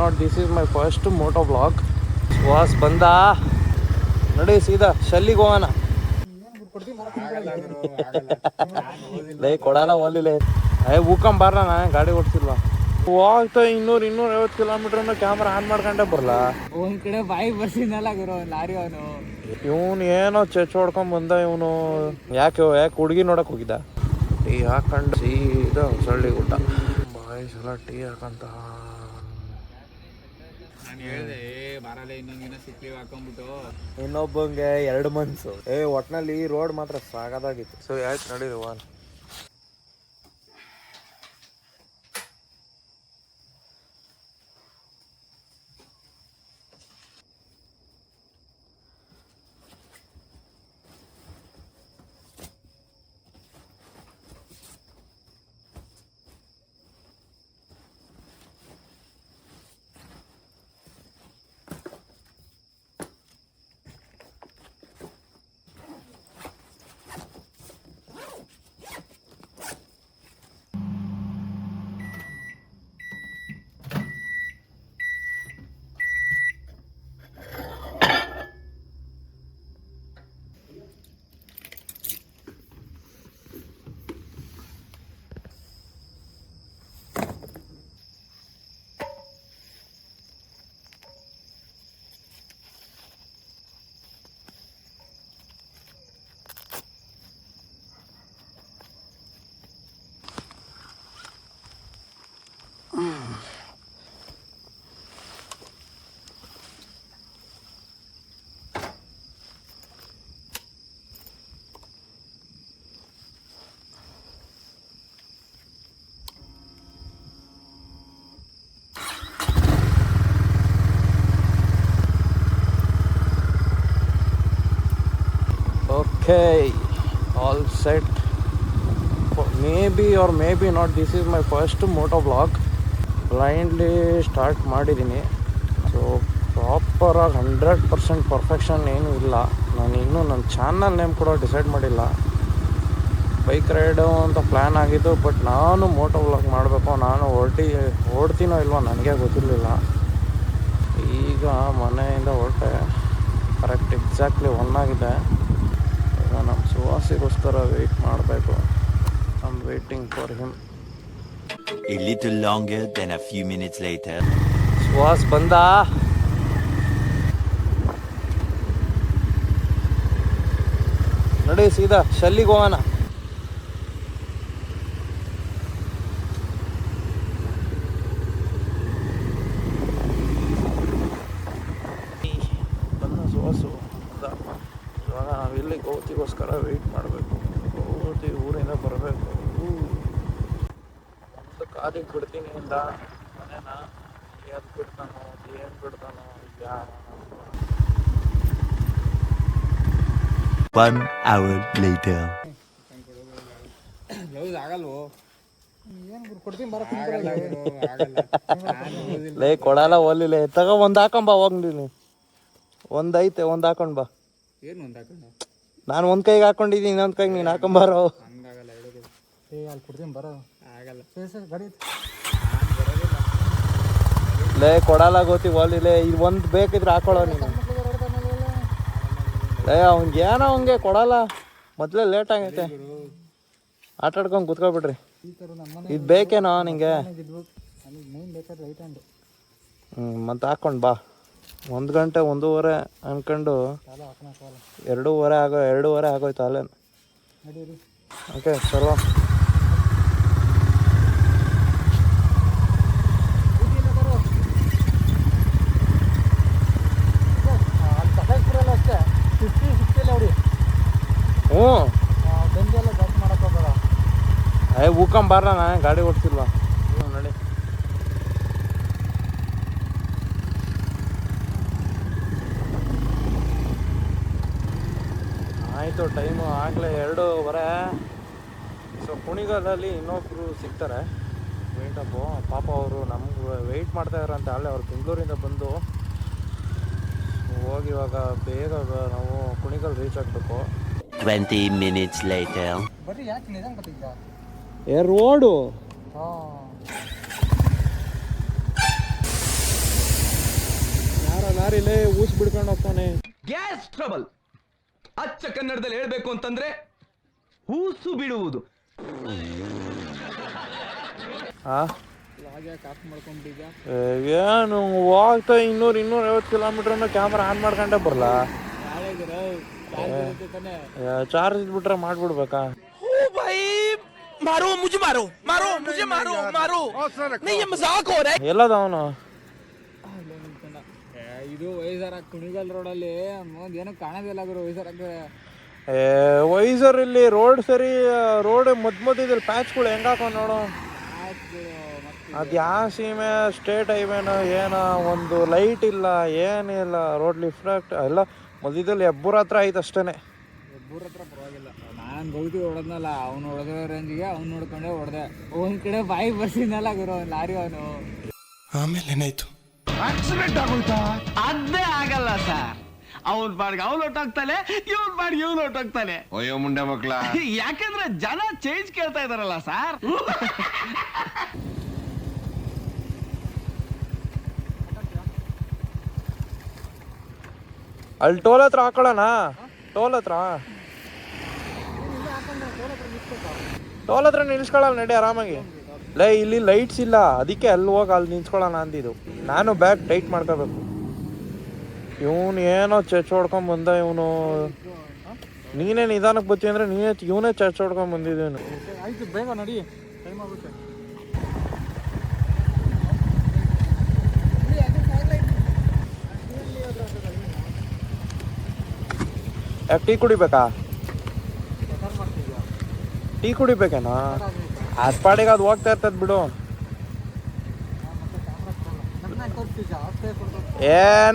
Not this is my first moto blog. ವಾಸ್ ಬಂದ ನಡಿ ಸೀದಾ ಶಲ್ಲಿಗೆ ಹೋಗೋಣ. ಲೈ ಕೊಡಲ್ಲ ಓಲಿಲ್ಲ ಹೂಕಂಬಾರ ನಾ ಗಾಡಿ ಓಡ್ತಿಲ್ವಾ ಹೋಗ್ತಾ 200-250 ಕಿಲೋಮೀಟರ್ ಕ್ಯಾಮ್ರಾ ಆನ್ ಮಾಡ್ಕೊಂಡೆ ಬರಲ್ಲ. ಒಂದ್ ಕಡೆ ಬಾಯಿ ಬರ್ಸಿನಲ್ಲ ಗುರು ಲಾರಿ ಅವನು. ಇವನು ಏನೋ ಚೆಚ್ ಹೊಡ್ಕೊಂಡ್ ಬಂದ. ಇವನು ಯಾಕೆ ಹುಡುಗಿ ನೋಡಕ್ ಹೋಗಿದ್ದ. ಟೀ ಹಾಕೊಂಡು ಸೀದಾ ಹೊಸಳ್ಳಿ ಗುಡ್ಡ. ಬಾಯಿ ಸಲ ಟೀ ಹಾಕಂತ ನಾನು ಹೇಳ್ದೆ ಬರಲ್ಲ ಇನ್ನೊಂದಿನ ಸಿಕ್ಲಿ ಹಾಕೊಂಡ್ಬಿಟ್ಟು. ಇನ್ನೊಬ್ಬಂಗೆ 2 ಮನ್ಸು. ಒಟ್ನಲ್ಲಿ ಈ ರೋಡ್ ಮಾತ್ರ ಸಾಗದಾಗಿತ್ತು. ಸೊ ಆಯ್ತು ನಡೀರಿ von. Okay, all set. Maybe or maybe not, this is my first moto vlog. Blindly start ಮಾಡಿದ್ದೀನಿ. ಸೊ ಪ್ರಾಪರಾಗಿ 100% ಪರ್ಫೆಕ್ಷನ್ ಏನೂ ಇಲ್ಲ. ನಾನು ಇನ್ನೂ ನನ್ನ ಚಾನಲ್ ನೇಮ್ ಕೂಡ ಡಿಸೈಡ್ ಮಾಡಿಲ್ಲ. ಬೈಕ್ ರೈಡು ಅಂತ ಪ್ಲ್ಯಾನ್ ಆಗಿದ್ದು, ಬಟ್ ನಾನು ಮೋಟೋ ವ್ಲಾಗ್ ಮಾಡಬೇಕು. ನಾನು ಓಡ್ತೀನೋ ಇಲ್ವೋ ನನಗೆ ಗೊತ್ತಿರಲಿಲ್ಲ. ಈಗ ಮನೆಯಿಂದ ಹೊರಟೆ ಕರೆಕ್ಟ್ ಎಕ್ಸಾಕ್ಟ್ಲಿ 1 ಆಗಿದೆ. ಈಗ ನಮ್ಮ ಸುವಾಸಿಗೋಸ್ಕರ ವೆಯ್ಟ್ ಮಾಡಬೇಕು. I am waiting for him. A little longer than a few minutes later. Suvas ಬಂದ. ನಡಿ ಸೀದಾ ಶಲ್ಲಿಗೆ ಹೋಗೋಣ. ಬಂದ ಸುವಾಸು. ಇವಾಗ ನಾವು ಇಲ್ಲಿ ಗೋತಿಗೋಸ್ಕರ ವೆಯ್ಟ್ ಮಾಡಬೇಕು. ಗೋತಿ ಊರಿಂದ ಬರಬೇಕು. ಕಾದಿಗೆ ಬಿಡ್ತೀನಿ ಇಂದ ಮನೇನ. ಅದು ಬಿಡ್ತಾನೋ ಏನು ಬಿಡ್ತಾನೋ ಯಾ. 1 hour later. ಬ್ಲೌಸ್ ಆಗಲ್ವೋ ಕೊಡ್ತೀನಿ ಬರ. ಲೇ ಕೊಡಲ್ಲ ಓಲಿಲ್ಲ ತಗೋ. ಒಂದು ಹಾಕೊಂಬ ಹೋಗ್ಲಿ. ಒಂದೈತೆ ಒಂದು ಹಾಕೊಂಡ್ ಬಾ. ಏನು ಒಂದು ಹಾಕೊಂಡು ನಾನು ಒಂದು ಕೈಗೆ ಹಾಕೊಂಡಿದ್ದೀನಿ, ಇನ್ನೊಂದು ಕೈಗೆ ನೀನು ಹಾಕೊಂಬಾರೋ. ಹಂಗಾಗಲ್ಲ ಅಲ್ಲಿ ಕೊಡ್ತೀನಿ ಬರೋ. ಆಗಲ್ಲ ಗಾಡಿ ಲೇ ಕೊಡಲ್ಲ ಗೊತ್ತಿ ಓಲಿಲ್ಲ. ಇದು ಒಂದು ಬೇಕಿದ್ರೆ ಹಾಕೊಳ್ಳೋ ನೀನು. ಲೇ ಅವ್ನಿಗೆ ಏನೋ ಅವ್ನಿಗೆ ಕೊಡಲ್ಲ. ಮೊದಲೇ ಲೇಟ್ ಆಗೈತೆ. ಆಟಾಡ್ಕೊಂಡು ಕುತ್ಕೊಬಿಡ್ರಿ. ಇದು ಬೇಕೇನೋ ನಿಂಗೆ? ಮತ್ತೆ ಹಾಕ್ಕೊಂಡು ಬಾ. 1 ಗಂಟೆ 1:15 ಅನ್ಕೊಂಡು 2:15 ಆಗೋಯ್ತು ಅಲ್ಲೇ. ಓಕೆ ಸರ್ವ. ಹ್ಞೂ ಹೂಕಂಬಾರ ನಾ ಗಾಡಿ ಓಡ್ತಿಲ್ವಾ. ನಡಿ. ಆಯಿತು ಟೈಮು ಆಗಲೇ 2:15. ಸೊ ಕುಣಿಗಲಲ್ಲಿ ಇನ್ನೊಬ್ಬರು ಸಿಗ್ತಾರೆ ವೇಟಪ್ಪು. ಪಾಪ ಅವರು ನಮ್ಗೆ ವೆಯ್ಟ್ ಮಾಡ್ತಾಯಿದ್ರಂತೆ. ಅಲ್ಲೇ ಅವ್ರು ಬೆಂಗಳೂರಿಂದ ಬಂದು ಹೋಗಿ ಇವಾಗ ಬೇಗ ನಾವು ಕುಣಿಗಲ್ ರೀಚ್ ಆಗಬೇಕು. 20 minutes later. ಬರ್ರಿ ಯಾಕೆ ನಿಧಾನ ಬರ್ತಿದ್ದ ರೋಡು ದಾರಿಲೇ ಊಸ್ ಬಿಡ್ಕೊಂಡು ಹೋಗ್ತಾನೆ. ಗ್ಯಾಸ್ ಟ್ರಬಲ್ ಅಚ್ಚ ಕನ್ನಡದಲ್ಲಿ ಹೇಳ್ಬೇಕು ಅಂತಂದ್ರೆ ಹೂಸು ಬಿಡುವುದು. ಏನು ಹೋಗ್ತಾ 200-250 ಕಿಲೋಮೀಟರ್ ಕ್ಯಾಮ್ರಾ ಆನ್ ಮಾಡ್ಕೊಂಡೆ ಬರಲ್ಲ. ಚಾರ್ಜ್ ಇದ್ಬಿಟ್ರೆ ಮಾಡ್ಬಿಡ್ಬೇಕಾ? ಎಲ್ಲದ ಅವನು ಇದು ವೈಸರ ಕುಣಿಗಲ್ ರೋಡಲ್ಲಿ ಏನೋ ಕಾಣೋದಿಲ್ಲ ಗುರು. ವೈಸರ್ ಇಲ್ಲಿ ರೋಡ್ ಸರಿ, ರೋಡ್ ಮಧ್ಯಲ್ಲಿ ಪ್ಯಾಚ್ಗಳು ಹೆಂಗಾಕೊಂಡ್ ನೋಡು. ಅದು ಯಾವ ಸೀಮೆ ಸ್ಟೇಟ್ ಹೈವೇನೋ ಏನೋ, ಒಂದು ಲೈಟ್ ಇಲ್ಲ, ಏನಿಲ್ಲ. ರೋಡ್ ಲಿಫ್ಟ್ ಎಲ್ಲ ಮಧ್ಯದಲ್ಲಿ ಹೆಬ್ಬೂರ್ ಹತ್ರ ಐತೆ ಅಷ್ಟೇನೆ. ಹೆಬ್ಬೂರ್ ಹತ್ರ ಪರವಾಗಿಲ್ಲ. ನಾನು ಗೌತಿ ಹೊಡೆದ್ನಲ್ಲ, ಅವ್ನು ಹೊಡೆದ ರೇಂಜಿಗೆ ಅವ್ನು ನೋಡ್ಕೊಂಡೆ ಹೊಡೆದೆ. ಒಂದ್ ಕಡೆ ಬಾಯಿ ಬರ್ಸಿದ್ನಲ್ಲ ಗುರು ಲಾರಿ ಅವನು. ಆಮೇಲೆ ಏನಾಯ್ತು? ಆಕ್ಸಿಡೆಂಟ್ ಆಗೋಯ್ತಾ? ಅದೇ ಆಗಲ್ಲ ಸರ್. ಅವನ್ ಬಾಡಿಗೆ ಅವ್ನು ಹೊಟ್ಟೋಗ್ತಾನೆ, ಇವನ್ ಬಾಡಿಗೆ ಇವನು ಹೊಟ್ಟೋಗ್ತಾನೆ. ಅಯ್ಯೋ ಮುಂಡೆ ಮಕ್ಳ. ಯಾಕಂದ್ರೆ ಜನ ಚೇಂಜ್ ಕೇಳ್ತಾ ಇದಾರಲ್ಲ ಸರ್. ಅಲ್ಲಿ ಟೋಲ್ ಹತ್ರ ಹಾಕೊಳ್ಳೋಣ. ಟೋಲ್ ಹತ್ರ ನಿಲ್ಸ್ಕೊಳ್ಳಲ್ಲ, ನಡಿ ಆರಾಮಾಗಿ. ಇಲ್ಲಿ ಲೈಟ್ಸ್ ಇಲ್ಲ, ಅದಕ್ಕೆ ಅಲ್ಲಿ ಹೋಗಿ ಅಲ್ಲಿ ನಿಲ್ಸ್ಕೊಳ್ಳೋಣ ಅಂದಿದ್ದು. ನಾನು ಬ್ಯಾಗ್ ಟೈಟ್ ಮಾಡ್ಕೋಬೇಕು. ಇವನು ಏನೋ ಚರ್ಚ್ ಹೊಡ್ಕೊಂಡ್ ಬಂದ. ಇವನು ನೀನೇ ನಿಧಾನಕ್ಕೆ ಬರ್ತೀವಿ ಅಂದ್ರೆ ಇವನೇ ಚರ್ಚ್ ಹೊಡ್ಕೊಂಡ್ ಬಂದಿದ್ದೇನು. ಆಯ್ತು ಬೇಗ ನಡಿ, ಟೈಮ್ ಆಗುತ್ತೆ. ಯಾಕೆ ಟೀ ಕುಡಿಬೇಕಾ? ಟೀ ಕುಡಿಬೇಕೇನಾ? ಅದ್ ಪಾಡಿಗೆ ಅದು ಹೋಗ್ತಾ ಇರ್ತದ ಬಿಡು.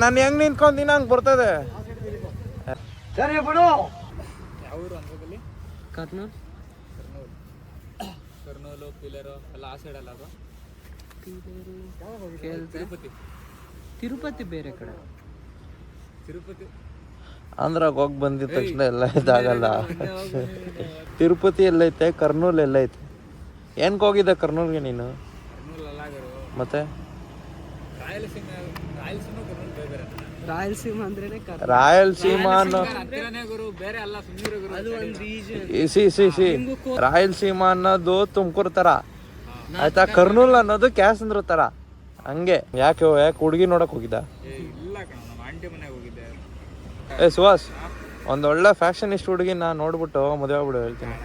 ನಾನು ಹೆಂಗ್ ನಿಂತ್ಕೊಂತೀನಿ ಹಂಗ್ ಬರ್ತದೆ. ಸರಿ ಬಿಡು. ಕರ್ನೂಲು ಪಿಲ್ಲರು ಎಲ್ಲ ಆ ಸೈಡ್ ಅಲ್ಲ. ತಿರುಪತಿ ಬೇರೆ ಕಡೆ. ತಿರುಪತಿ ಆಂಧ್ರಾಗ ಹೋಗಿ ಬಂದಿದ ತಕ್ಷಣ ಎಲ್ಲ ಇದಾಗಲ್ಲ. ತಿರುಪತಿ ಎಲ್ಲೈತೆ, ಕರ್ನೂಲ್ ಎಲ್ಲೈತೆ. ಏನಕ್ಕೆ ಹೋಗಿದ್ದೆ ಕರ್ನೂಲ್ಗೆ ನೀನು? ಮತ್ತೆ ರಾಯಲಸೀಮಾ ಅನ್ನೋ ರಾಯಲಸೀಮಾ ಅನ್ನೋದು ತುಮಕೂರು ತರ ಆಯ್ತಾ, ಕರ್ನೂಲ್ ಅನ್ನೋದು ಕ್ಯಾಸಂದ್ರ ತರ. ಹಂಗೆ ಯಾಕೆ ಹುಡುಗಿ ನೋಡಕ್ ಹೋಗಿದ್ದ? ಸುಹಾಸ್, ಒಂದೊಳ್ಳೆ ಫ್ಯಾಷನಿಸ್ಟ್ ಹುಡುಗಿ ನಾ ನೋಡ್ಬಿಟ್ಟು ಮದುವೆ ಆಗ್ಬಿಡು ಹೇಳ್ತೀನಿ.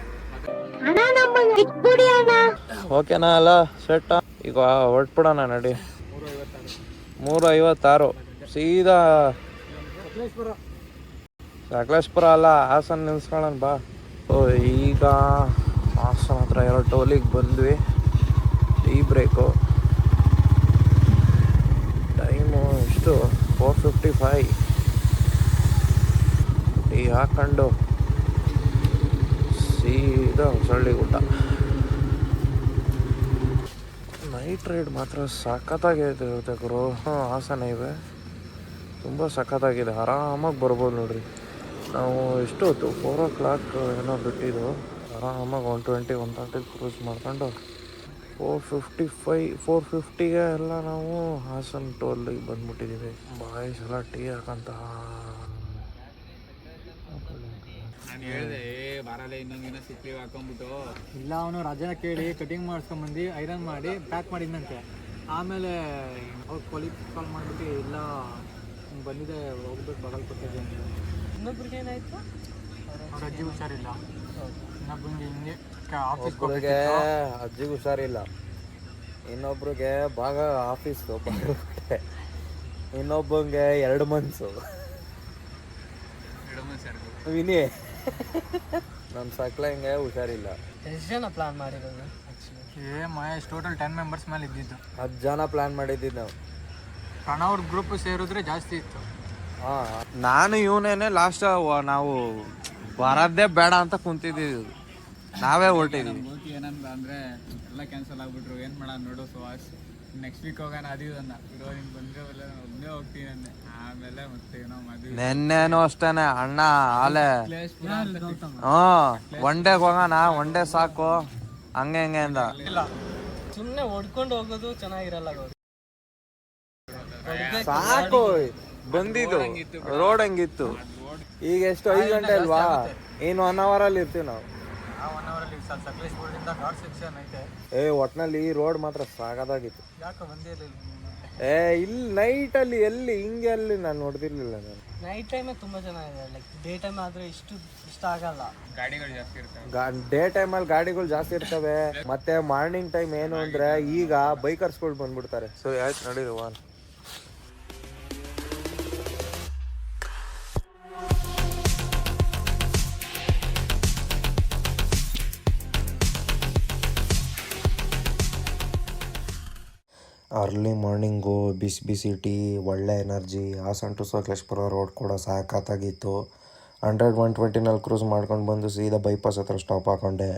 ಓಕೆನಾ? ಅಲ್ಲ ಸೆಟ್. ಈಗ ಹೊರಟ್ಬಿಡೋಣ ನಡಿ. 3:56 ಸೀದಾ ಸಕಲೇಶ್ಪುರ ಅಲ್ಲ, ಹಾಸನ ನಿಲ್ಸ್ಕೊಳ್ಳೋಣ ಬಾ. ಈಗ ಹಾಸನ ಹತ್ರ 2 ಟೋಲಿಗೆ ಬಂದ್ವಿ. Tea break. ಟೈಮು ಎಷ್ಟು? 4:55. ಟೀ ಹಾಕೊಂಡು ಸೀದಾ ಹೊಸಳ್ಳಿಗುಡ್ಡ. ನೈಟ್ ರೈಡ್ ಮಾತ್ರ ಸಖತ್ತಾಗಿರುತ್ತೆ ಗುರು. ಹಾಸನ ಹೈವೇ ತುಂಬ ಸಖತ್ತಾಗಿದೆ. ಆರಾಮಾಗಿ ಬರ್ಬೋದು ನೋಡ್ರಿ. ನಾವು ಎಷ್ಟು ಹೊತ್ತು 4 o'clock ಏನೋ ಬಿಟ್ಟಿದ್ದು. ಆರಾಮಾಗಿ 120-130 ಕ್ರೂಸ್ ಮಾಡ್ಕೊಂಡು 4:50ಗೆ ಎಲ್ಲ ನಾವು ಹಾಸನ ಟೋಲಿಗೆ ಬಂದ್ಬಿಟ್ಟಿದ್ದೀವಿ. ಬಾಯ್ಸ್ ಎಲ್ಲ ಟೀ ಹಾಕಂತ ನಾನು ಹೇಳಿದೆ ಬರಲ್ಲ ಇನ್ನೊಂದಿನ ಸಿಕ್ ಲೀವ್ ಹಾಕೊಂಡ್ಬಿಟ್ಟು. ಇಲ್ಲ, ಅವನು ರಜೆನ ಕೇಳಿ ಕಟಿಂಗ್ ಮಾಡಿಸ್ಕೊಂಬಂದು ಐರನ್ ಮಾಡಿ ಪ್ಯಾಕ್ ಮಾಡಿದ್ದಂತೆ. ಆಮೇಲೆ ಅವ್ರು ಪೊಲೀಸ್ ಕಾಲ್ ಮಾಡಿಬಿಟ್ಟು ಇಲ್ಲ ಬಂದಿದೆ ಹೋಗ್ಬೇಕು ಬಗಲ್ಕೊಟ್ಟಿದ್ದೆ ಅಂತ. ಇನ್ನೊಬ್ರಿಗೆ ಏನಾಯ್ತು? ಅವ್ರ ಅಜ್ಜಿ ಹುಷಾರಿಲ್ಲ. ಇನ್ನೊಬ್ಬನಿಗೆ ಹಿಂಗೆ ಆಫೀಸ್ಗೆ ಅಜ್ಜಿಗೆ ಹುಷಾರಿಲ್ಲ, ಇನ್ನೊಬ್ರಿಗೆ ಭಾಗ ಆಫೀಸ್ದು ಬಂದ್ಬಿಟ್ಟೆ, ಇನ್ನೊಬ್ಬಂಗೆ 2 months. ವಿನಿ ನಮ್ಮ ಸಕ್ಲ ಹಿಂಗೆ ಹುಷಾರಿಲ್ಲ. ಎಷ್ಟು ಜನ ಪ್ಲಾನ್ ಮಾಡಿರೋದು? ಮಹೇಶ್ ಟೋಟಲ್ 10 members ಮೇಲೆ ಇದ್ದಿದ್ದು. 10 ಜನ ಪ್ಲಾನ್ ಮಾಡಿದ್ದಿದ್ದು ನಾವು. ಪ್ರಣವ್ರ ಗ್ರೂಪ್ ಸೇರಿದ್ರೆ ಜಾಸ್ತಿ ಇತ್ತು. ನಾನು ಇವನೇನೆ ಲಾಸ್ಟ್ ನಾವು ಬರೋದೇ ಬೇಡ ಅಂತ ಕುಂತಿದ್ದೀವಿ. ನಾವೇ ಹೊರಟಿದ್ದೀವಿ. ಏನಂತ ಅಂದರೆ ಎಲ್ಲ ಕ್ಯಾನ್ಸಲ್ ಆಗ್ಬಿಟ್ರು. ಏನು ಮಾಡೋಣ ನೋಡು ಸುಹಾಸ್, ನೆಕ್ಸ್ಟ್ ವೀಕ್ ಹೋಗೋಣ. ಅದೀವನ್ನ ಇರೋ ಹಿಂಗೆ ಬಂದರೆ ಒಬ್ಬನೇ ಹೋಗ್ತೀನಿ ಅಂದೆ. ಆಮೇಲೆ ಮತ್ತೆ ಏನೋ ಮದುವೆ. ನೆನ್ನೆನೂ ಅಷ್ಟೇನೆ ಅಣ್ಣ ಆಲೆ ಒನ್ ಡೇಗೆ ಹೋಗೋಣ, ಒನ್ ಡೇ ಸಾಕು ಹಂಗೆ ಹಂಗೆ ಅಂದ. ಸುಮ್ಮನೆ ಹೊಡ್ಕೊಂಡು ಹೋಗೋದು ಚೆನ್ನಾಗಿರಲ್ಲ. ಸಾಕು ಬಂದಿದ್ದು ರೋಡ್ ಹಂಗಿತ್ತು. ಈಗ ಎಷ್ಟು 5 ಗಂಟೆ ಅಲ್ವಾ? ಏನು 1 ಅವರಲ್ಲಿ ಇರ್ತೀವಿ ನಾವು. 1 ಅವರಲ್ಲಿ ಸಕಲೇಶ್ಪುರದಿಂದ ಘಾಟ್ ಸೆಕ್ಷನ್ ಐತೆ. ಒಟ್ನಲ್ಲಿ ಈ ರೋಡ್ ಮಾತ್ರ ಸಾಕಾಗಿತ್ತು. ಯಾಕೆ ಬಂದಿರಲಿಲ್ಲ? ಇಲ್ಲಿ ನೈಟಲ್ಲಿ ಎಲ್ಲಿ ಹಿಂಗೆ ಅಲ್ಲಿ ನಾನು ನೋಡ್ತಿರ್ಲಿಲ್ಲ. ನಾನು ನೈಟ್ ಟೈಮೇ ತುಂಬ ಚೆನ್ನಾಗಿದೆ. ಲೈಕ್ ಡೇ ಟೈಮ್ ಆದರೆ ಇಷ್ಟ ಆಗಲ್ಲ. ಗಾಡಿಗಳು ಜಾಸ್ತಿ ಇರ್ತವೆ. ಡೇ ಟೈಮಲ್ಲಿ ಗಾಡಿಗಳು ಜಾಸ್ತಿ ಇರ್ತವೆ. ಮತ್ತೆ ಮಾರ್ನಿಂಗ್ ಟೈಮ್ ಏನು ಅಂದ್ರೆ ಈಗ ಬೈಕರ್ಸ್ಗಳು ಬಂದ್ಬಿಡ್ತಾರೆ. ಸರಿ ಆಯ್ತು, ನಡೀರಿ ವಾನ್. ಅರ್ಲಿ ಮಾರ್ನಿಂಗು ಬಿಸಿ ಬಿಸಿ ಟೀ, ಒಳ್ಳೆ energy. Hassan to Sakleshpur road ಕೂಡ ಸಾಕಾಗಿತ್ತು. 100-120ನಲ್ಲಿ ಕ್ರೂಸ್ ಮಾಡ್ಕೊಂಡು ಬಂದು ಸೀದಾ ಬೈಪಾಸ್ ಹತ್ರ ಸ್ಟಾಪ್ ಹಾಕೊಂಡೆ.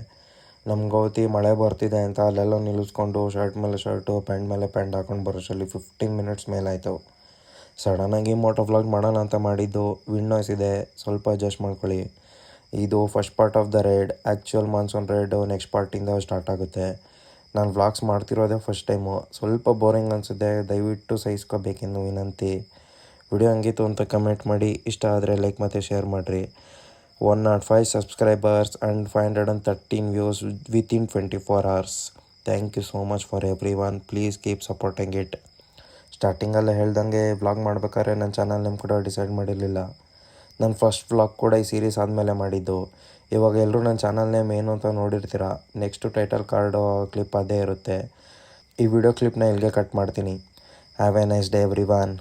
ನಮ್ಮ ಗೌತಿ ಮಳೆ ಬರ್ತಿದೆ ಅಂತ ಅಲ್ಲೆಲ್ಲ ನಿಲ್ಲಿಸ್ಕೊಂಡು ಶರ್ಟ್ ಮೇಲೆ ಶರ್ಟು, ಪ್ಯಾಂಟ್ ಮೇಲೆ ಪ್ಯಾಂಟ್ ಹಾಕೊಂಡು ಬರೋಷ್ಟರಲ್ಲಿ 15 ಮಿನಿಟ್ಸ್ ಮೇಲಾಯಿತು. ಸಡನ್ನಾಗಿ ಮೋಟೋ ವ್ಲಾಗ್ ಮಾಡೋಣ ಅಂತ ಮಾಡಿದ್ದು. ವಿಂಡ್ ನಾಯ್ಸ್ ಇದೆ, ಸ್ವಲ್ಪ ಅಡ್ಜಸ್ಟ್ ಮಾಡ್ಕೊಳ್ಳಿ. ಇದು first part of the ride. Actual monsoon ride next ಪಾರ್ಟಿಂದ ಸ್ಟಾರ್ಟ್ ಆಗುತ್ತೆ. ನಾನು ವ್ಲಾಗ್ಸ್ ಮಾಡ್ತಿರೋದೇ ಫಸ್ಟ್ ಟೈಮು. ಸ್ವಲ್ಪ ಬೋರಿಂಗ್ ಅನಿಸುತ್ತೆ, ದಯವಿಟ್ಟು ಸಹಿಸ್ಕೋಬೇಕೆಂದು ವಿನಂತಿ. ವಿಡಿಯೋ ಹಂಗಿತ್ತು ಅಂತ ಕಮೆಂಟ್ ಮಾಡಿ. ಇಷ್ಟ ಆದರೆ ಲೈಕ್ ಮತ್ತು ಶೇರ್ ಮಾಡಿರಿ. 105 subscribers and 513 views within 24 hours. Thank you so much for everyone. Please keep supporting it. ಸ್ಟಾರ್ಟಿಂಗಲ್ಲೇ ಹೇಳ್ದಂಗೆ ವ್ಲಾಗ್ ಮಾಡ್ಬೇಕಾದ್ರೆ ನನ್ನ ಚಾನಲ್ ನೇಮ್ ಕೂಡ ಡಿಸೈಡ್ ಮಾಡಿರಲಿಲ್ಲ. ನನ್ನ ಫಸ್ಟ್ ವ್ಲಾಗ್ ಕೂಡ ಈ ಸೀರೀಸ್ ಆದಮೇಲೆ ಮಾಡಿದ್ದು. ಇವಾಗ ಎಲ್ಲರೂ ನನ್ನ ಚಾನಲ್ ನೇಮ್ ಏನು ಅಂತ ನೋಡಿರ್ತೀರ. ನೆಕ್ಸ್ಟು ಟೈಟಲ್ ಕಾರ್ಡು ಕ್ಲಿಪ್ ಅದೇ ಇರುತ್ತೆ. ಈ ವಿಡಿಯೋ ಕ್ಲಿಪ್ನ ಇಲ್ಲಿಗೆ ಕಟ್ ಮಾಡ್ತೀನಿ. Have A nice day every one.